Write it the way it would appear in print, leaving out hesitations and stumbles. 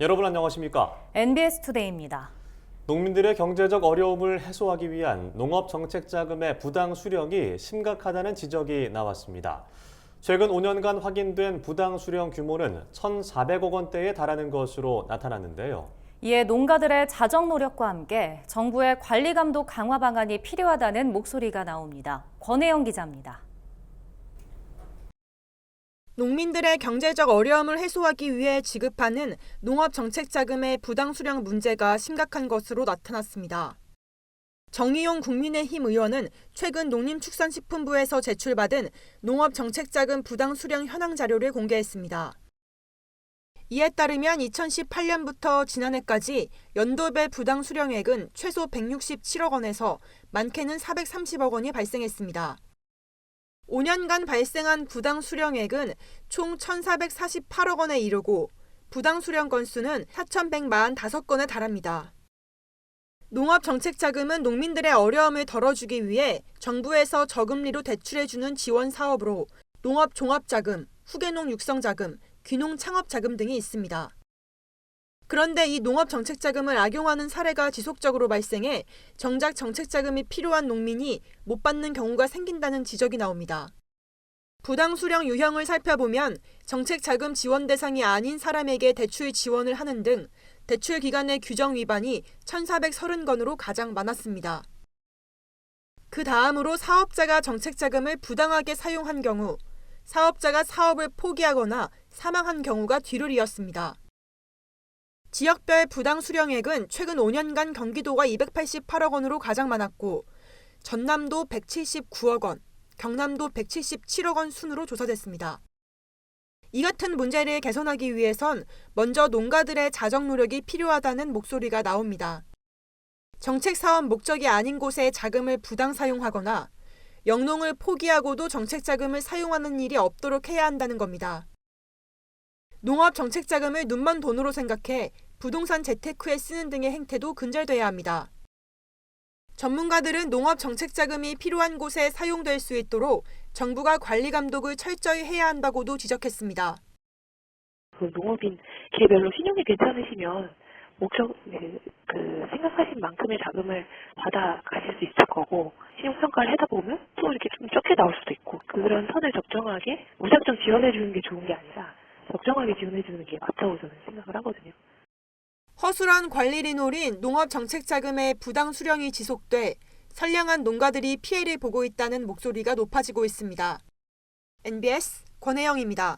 여러분 안녕하십니까? NBS 투데이입니다. 농민들의 경제적 어려움을 해소하기 위한 농업정책자금의 부당 수령이 심각하다는 지적이 나왔습니다. 최근 5년간 확인된 부당 수령 규모는 1,400억 원대에 달하는 것으로 나타났는데요. 이에 농가들의 자정 노력과 함께 정부의 관리 감독 강화 방안이 필요하다는 목소리가 나옵니다. 권혜영 기자입니다. 농민들의 경제적 어려움을 해소하기 위해 지급하는 농업정책자금의 부당 수령 문제가 심각한 것으로 나타났습니다. 정의용 국민의힘 의원은 최근 농림축산식품부에서 제출받은 농업정책자금 부당 수령 현황 자료를 공개했습니다. 이에 따르면 2018년부터 지난해까지 연도별 부당 수령액은 최소 167억 원에서 많게는 430억 원이 발생했습니다. 5년간 발생한 부당 수령액은 총 1,448억 원에 이르고 부당 수령 건수는 4,145건에 달합니다. 농업정책자금은 농민들의 어려움을 덜어주기 위해 정부에서 저금리로 대출해주는 지원 사업으로 농업종합자금, 후계농 육성자금, 귀농창업자금 등이 있습니다. 그런데 이 농업정책자금을 악용하는 사례가 지속적으로 발생해 정작 정책자금이 필요한 농민이 못 받는 경우가 생긴다는 지적이 나옵니다. 부당 수령 유형을 살펴보면 정책자금 지원 대상이 아닌 사람에게 대출 지원을 하는 등 대출 기간의 규정 위반이 1,430건으로 가장 많았습니다. 그 다음으로 사업자가 정책자금을 부당하게 사용한 경우, 사업자가 사업을 포기하거나 사망한 경우가 뒤를 이었습니다. 지역별 부당 수령액은 최근 5년간 경기도가 288억 원으로 가장 많았고 전남도 179억 원, 경남도 177억 원 순으로 조사됐습니다. 이 같은 문제를 개선하기 위해선 먼저 농가들의 자정 노력이 필요하다는 목소리가 나옵니다. 정책 사업 목적이 아닌 곳에 자금을 부당 사용하거나 영농을 포기하고도 정책 자금을 사용하는 일이 없도록 해야 한다는 겁니다. 농업정책자금을 눈먼 돈으로 생각해 부동산 재테크에 쓰는 등의 행태도 근절돼야 합니다. 전문가들은 농업정책자금이 필요한 곳에 사용될 수 있도록 정부가 관리 감독을 철저히 해야 한다고도 지적했습니다. 농업인 개별로 신용이 괜찮으시면 목적 생각하신 만큼의 자금을 받아 가실 수 있을 거고 신용 평가를 하다 보면 또 이렇게 좀 적게 나올 수도 있고 그런 선을 적정하게 무작정 지원해 주는 게 좋은 게 아니라 적정하게 지원해 주는 게 맞다고 저는 생각을 하거든요. 허술한 관리를 노린 농업정책자금의 부당 수령이 지속돼 선량한 농가들이 피해를 보고 있다는 목소리가 높아지고 있습니다. NBS 권혜영입니다.